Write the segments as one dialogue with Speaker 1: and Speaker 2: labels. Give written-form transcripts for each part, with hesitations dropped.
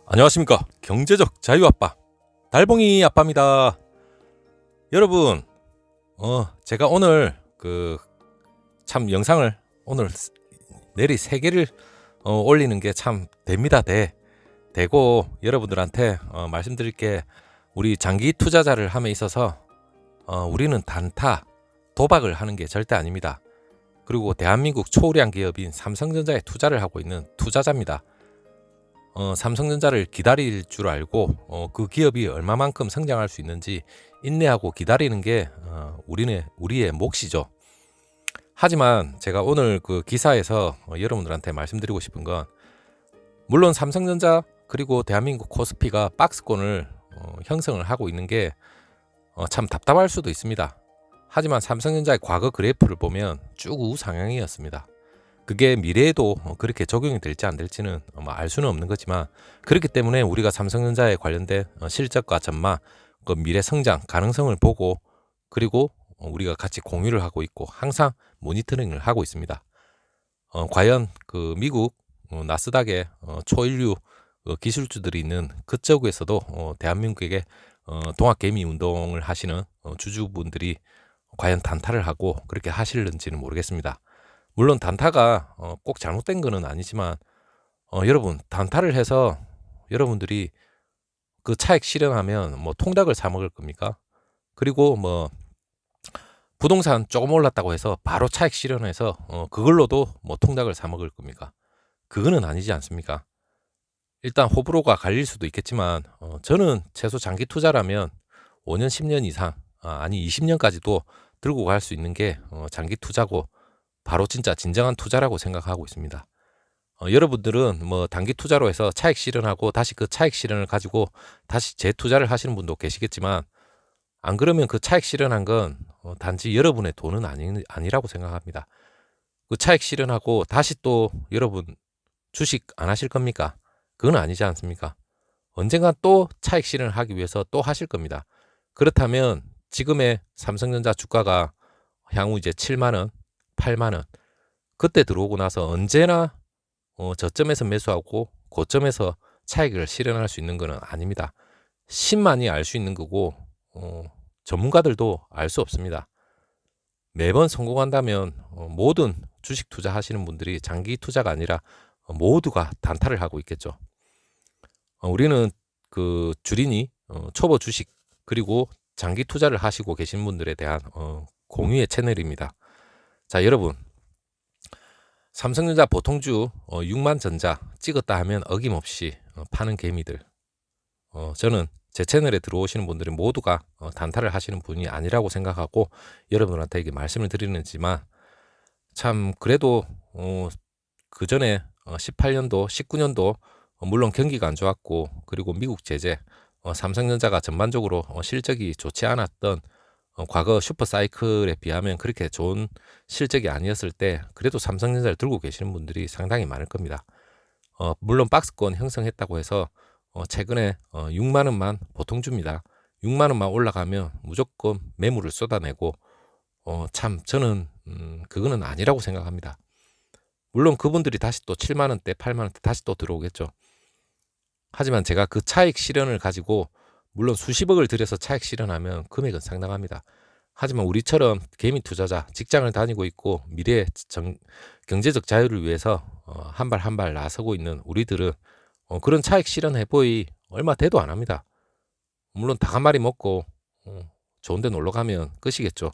Speaker 1: 안녕하십니까. 경제적 자유아빠 달봉이 아빠입니다. 여러분, 제가 오늘 참 영상을 오늘 내리 3개를 올리는 게 참 됩니다. 되고 여러분들한테 말씀드릴 게, 우리 장기 투자자를 함에 있어서 우리는 단타 도박을 하는 게 절대 아닙니다. 그리고 대한민국 초우량 기업인 삼성전자에 투자를 하고 있는 투자자입니다. 삼성전자를 기다릴 줄 알고 그 기업이 얼마만큼 성장할 수 있는지 인내하고 기다리는 게 우리의 몫이죠. 하지만 제가 오늘 그 기사에서 여러분들한테 말씀드리고 싶은 건, 물론 삼성전자 그리고 대한민국 코스피가 박스권을 형성을 하고 있는 게 참 답답할 수도 있습니다. 하지만 삼성전자의 과거 그래프를 보면 쭉 우상향이었습니다. 그게 미래에도 그렇게 적용이 될지 안 될지는 알 수는 없는 거지만, 그렇기 때문에 우리가 삼성전자에 관련된 실적과 전망, 그 미래 성장 가능성을 보고, 그리고 우리가 같이 공유를 하고 있고 항상 모니터링을 하고 있습니다. 과연 그 미국 나스닥의 초일류 기술주들이 있는 그쪽에서도 대한민국에게 동학개미 운동을 하시는 주주분들이 과연 단타를 하고 그렇게 하실는지는 모르겠습니다. 물론 단타가 꼭 잘못된 거는 아니지만, 여러분, 단타를 해서 여러분들이 그 차익 실현하면 뭐 통닭을 사 먹을 겁니까? 그리고 뭐 부동산 조금 올랐다고 해서 바로 차익 실현해서 그걸로도 뭐 통닭을 사 먹을 겁니까? 그거는 아니지 않습니까? 일단 호불호가 갈릴 수도 있겠지만, 저는 최소 장기 투자라면 5년 10년 이상, 아니 20년까지도 들고 갈 수 있는 게 장기 투자고, 바로 진짜 진정한 투자라고 생각하고 있습니다. 여러분들은 뭐 단기 투자로 해서 차익 실현하고 다시 그 차익 실현을 가지고 다시 재투자를 하시는 분도 계시겠지만, 안 그러면 그 차익 실현한 건 단지 여러분의 돈은 아니라고 생각합니다. 그 차익 실현하고 다시 또 여러분 주식 안 하실 겁니까? 그건 아니지 않습니까? 언젠간 또 차익 실현을 하기 위해서 또 하실 겁니다. 그렇다면 지금의 삼성전자 주가가 향후 이제 7만 원, 8만 원, 그때 들어오고 나서 언제나 저점에서 매수하고 고점에서 차익을 실현할 수 있는 것은 아닙니다. 신만이 알 수 있는 거고, 전문가들도 알 수 없습니다. 매번 성공한다면 모든 주식 투자하시는 분들이 장기 투자가 아니라 모두가 단타를 하고 있겠죠. 우리는 그 주린이 초보 주식 그리고 장기 투자를 하시고 계신 분들에 대한 공유의 채널입니다. 자, 여러분, 삼성전자 보통주 6만 전자 찍었다 하면 어김없이 파는 개미들, 저는 제 채널에 들어오시는 분들은 모두가 단타를 하시는 분이 아니라고 생각하고 여러분한테 이게 말씀을 드리는지만, 참 그래도 그 전에 18년도 19년도 물론 경기가 안 좋았고, 그리고 미국 제재, 삼성전자가 전반적으로 실적이 좋지 않았던 과거 슈퍼사이클에 비하면 그렇게 좋은 실적이 아니었을 때, 그래도 삼성전자를 들고 계시는 분들이 상당히 많을 겁니다. 물론 박스권 형성했다고 해서 최근에 6만 원만 보통주입니다. 6만 원만 올라가면 무조건 매물을 쏟아내고, 참 저는 그거는 아니라고 생각합니다. 물론 그분들이 다시 또 7만 원대, 8만 원대 다시 또 들어오겠죠. 하지만 제가 그 차익 실현을 가지고, 물론 수십억을 들여서 차익 실현하면 금액은 상당합니다. 하지만 우리처럼 개미 투자자, 직장을 다니고 있고 미래의 경제적 자유를 위해서 한 발 한 발 나서고 있는 우리들은 그런 차익 실현 해보이 얼마 돼도 안 합니다. 물론 닭 한 마리 먹고 좋은 데 놀러 가면 끝이겠죠.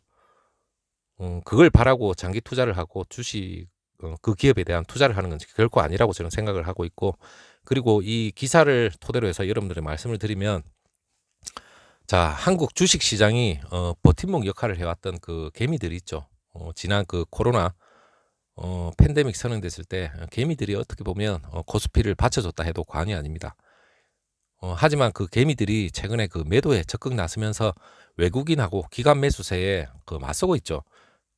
Speaker 1: 그걸 바라고 장기 투자를 하고 주식 그 기업에 대한 투자를 하는 건 결코 아니라고 저는 생각을 하고 있고, 그리고 이 기사를 토대로 해서 여러분들의 말씀을 드리면, 자, 한국 주식 시장이 버팀목 역할을 해왔던 그 개미들이 있죠. 지난 그 코로나 팬데믹 선언됐을 때 개미들이 어떻게 보면 코스피를 받쳐줬다 해도 과언이 아닙니다. 하지만 그 개미들이 최근에 그 매도에 적극 나서면서 외국인하고 기관 매수세에 그 맞서고 있죠.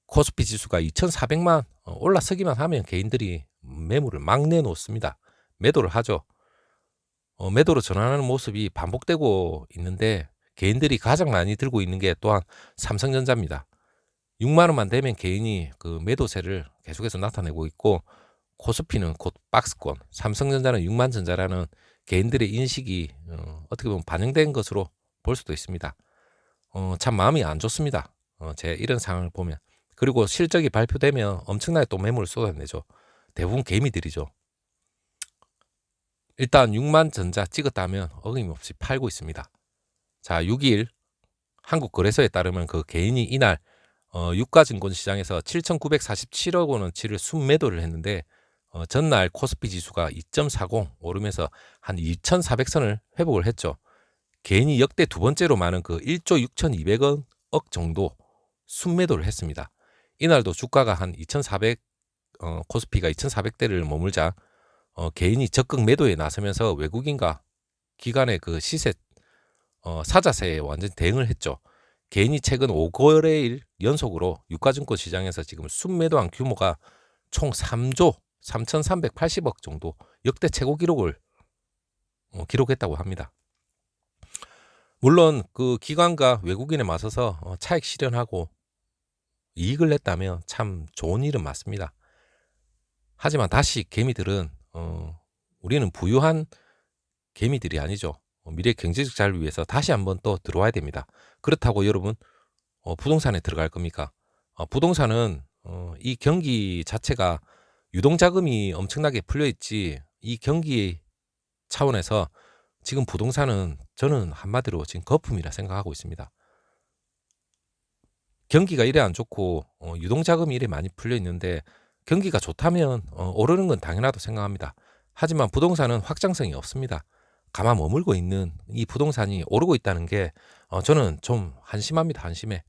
Speaker 1: 코스피 지수가 2,400만 올라서기만 하면 개인들이 매물을 막 내놓습니다. 매도를 하죠. 매도로 전환하는 모습이 반복되고 있는데, 개인들이 가장 많이 들고 있는 게 또한 삼성전자입니다. 6만 원만 되면 개인이 그 매도세를 계속해서 나타내고 있고, 코스피는 곧 박스권, 삼성전자는 6만 전자라는 개인들의 인식이 어떻게 보면 반영된 것으로 볼 수도 있습니다. 참 마음이 안 좋습니다. 제 이런 상황을 보면. 그리고 실적이 발표되면 엄청나게 또 매물을 쏟아내죠. 대부분 개미들이죠. 일단 6만 전자 찍었다면 어김없이 팔고 있습니다. 자, 6일 한국거래소에 따르면 그 개인이 이날 유가증권시장에서 7,947억 원어치를 순매도를 했는데 전날 코스피 지수가 2.40 오르면서 한 2,400선을 회복을 했죠. 개인이 역대 두 번째로 많은 그 1조 6,200억 정도 순매도를 했습니다. 이날도 주가가 한 2,400 코스피가 2,400대를 머물자 개인이 적극 매도에 나서면서 외국인과 기관의 그 시세 사자세에 완전 대응을 했죠. 개인이 최근 5거래일 연속으로 유가증권 시장에서 지금 순매도한 규모가 총 3조 3,380억 정도 역대 최고 기록을 기록했다고 합니다. 물론 그 기관과 외국인에 맞서서 차익 실현하고 이익을 냈다면 참 좋은 일은 맞습니다. 하지만 다시 개미들은 우리는 부유한 개미들이 아니죠. 미래 경제적 자유를 위해서 다시 한번 또 들어와야 됩니다. 그렇다고 여러분 부동산에 들어갈 겁니까? 부동산은 이 경기 자체가 유동자금이 엄청나게 풀려있지 이 경기 차원에서 지금 부동산은 저는 한마디로 지금 거품이라 생각하고 있습니다. 경기가 이래 안 좋고 유동자금이 이래 많이 풀려있는데 경기가 좋다면 오르는 건 당연하다고 생각합니다. 하지만 부동산은 확장성이 없습니다. 가만 머물고 있는 이 부동산이 오르고 있다는 게 저는 좀 한심합니다. 한심해.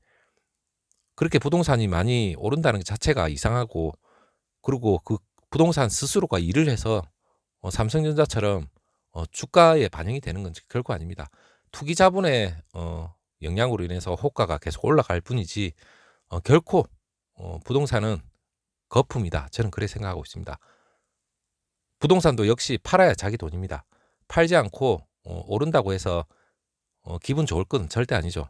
Speaker 1: 그렇게 부동산이 많이 오른다는 것 자체가 이상하고 그리고 그 부동산 스스로가 일을 해서 삼성전자처럼 주가에 반영이 되는 건 결코 아닙니다. 투기 자본의 영향으로 인해서 호가가 계속 올라갈 뿐이지 결코 부동산은 거품이다. 저는 그렇게 생각하고 있습니다. 부동산도 역시 팔아야 자기 돈입니다. 팔지 않고 오른다고 해서 기분 좋을 건 절대 아니죠.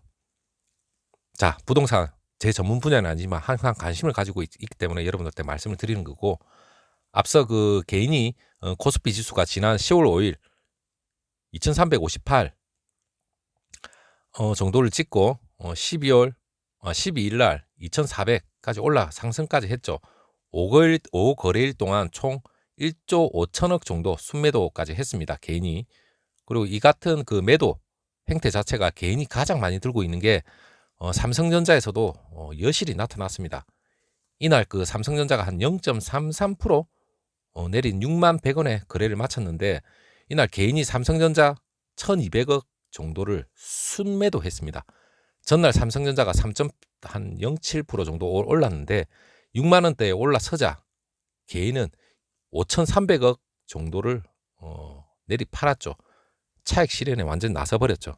Speaker 1: 자, 부동산 제 전문 분야는 아니지만 항상 관심을 가지고 있기 때문에 여러분들한테 말씀을 드리는 거고 앞서 그 개인이 코스피 지수가 지난 10월 5일 2358 정도를 찍고 12일 날 2400까지 올라 상승까지 했죠. 5거래일 동안 총 1조 5천억 정도 순매도까지 했습니다. 개인이. 그리고 이 같은 그 매도 행태 자체가 개인이 가장 많이 들고 있는 게 삼성전자에서도 여실히 나타났습니다. 이날 그 삼성전자가 한 0.33% 내린 6만 100원에 거래를 마쳤는데 이날 개인이 삼성전자 1200억 정도를 순매도 했습니다. 전날 삼성전자가 3.07% 정도 올랐는데 6만 원대에 올라서자 개인은 5,300억 정도를 내리 팔았죠. 차익 실현에 완전 나서버렸죠.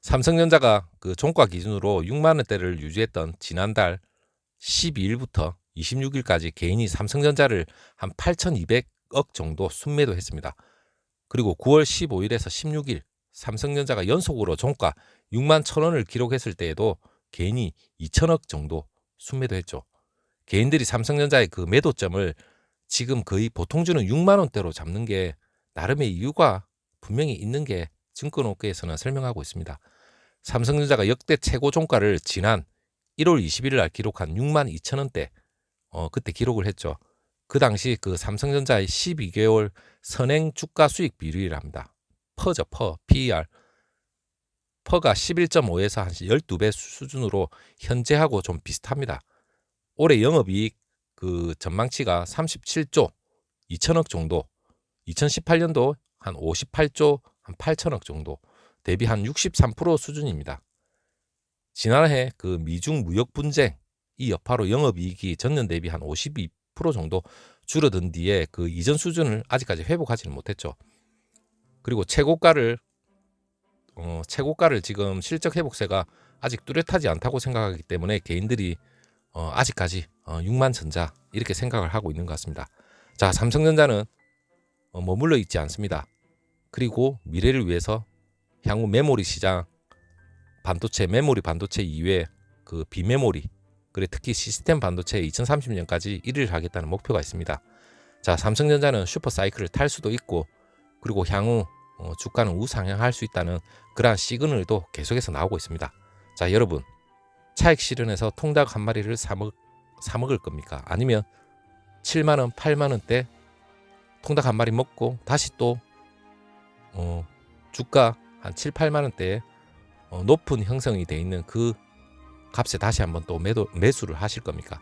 Speaker 1: 삼성전자가 그 종가 기준으로 6만 원대를 유지했던 지난달 12일부터 26일까지 개인이 삼성전자를 한 8,200억 정도 순매도했습니다. 그리고 9월 15일에서 16일 삼성전자가 연속으로 종가 6만 1,000원을 기록했을 때에도 개인이 2천억 정도 순매도했죠. 개인들이 삼성전자의 그 매도점을 지금 거의 보통주는 6만 원대로 잡는 게 나름의 이유가 분명히 있는 게 증권업계에서는 설명하고 있습니다. 삼성전자가 역대 최고 종가를 지난 1월 21일 날 기록한 6만 2천 원대 그때 기록을 했죠. 그 당시 그 삼성전자의 12개월 선행 주가 수익 비율이랍니다. 퍼죠, 퍼, PER. 퍼가 11.5에서 한 12배 수준으로 현재하고 좀 비슷합니다. 올해 영업이익 그 전망치가 37조 2천억 정도, 2018년도 한 58조 한 8천억 정도, 대비 한 63% 수준입니다. 지난해 그 미중 무역 분쟁 이 여파로 영업이익이 전년 대비 한 52% 정도 줄어든 뒤에 그 이전 수준을 아직까지 회복하지는 못했죠. 그리고 최고가를 지금 실적 회복세가 아직 뚜렷하지 않다고 생각하기 때문에 개인들이 아직까지 6만 전자 이렇게 생각을 하고 있는 것 같습니다. 자, 삼성전자는 머물러 있지 않습니다. 그리고 미래를 위해서 향후 메모리 시장 메모리 반도체 이외에 그 비메모리 그리고 특히 시스템 반도체에 2030년까지 1위를 하겠다는 목표가 있습니다. 자, 삼성전자는 슈퍼 사이클을 탈 수도 있고 그리고 향후 주가는 우상향할 수 있다는 그러한 시그널도 계속해서 나오고 있습니다. 자, 여러분, 차익 실현해서 통닭 한 마리를 사 먹을 겁니까? 아니면 7만 원, 8만 원대 통닭 한 마리 먹고 다시 또 주가 한 7, 8만 원대에 높은 형성이 돼 있는 그 값에 다시 한번 또 매수를 하실 겁니까?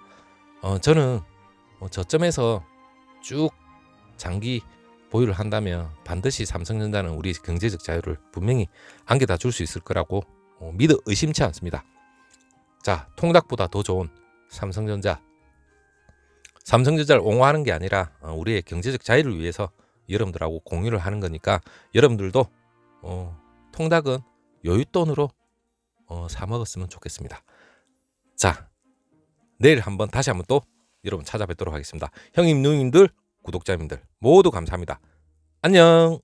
Speaker 1: 저는 저점에서 쭉 장기 보유를 한다면 반드시 삼성전자는 우리 경제적 자유를 분명히 안겨다 줄 수 있을 거라고 믿어 의심치 않습니다. 자, 통닭보다 더 좋은 삼성전자를 옹호하는 게 아니라 우리의 경제적 자유를 위해서 여러분들하고 공유를 하는 거니까 여러분들도 통닭은 여윳돈으로 사 먹었으면 좋겠습니다. 자, 내일 다시 한번 또 여러분 찾아뵙도록 하겠습니다. 형님, 누님들, 구독자님들 모두 감사합니다. 안녕.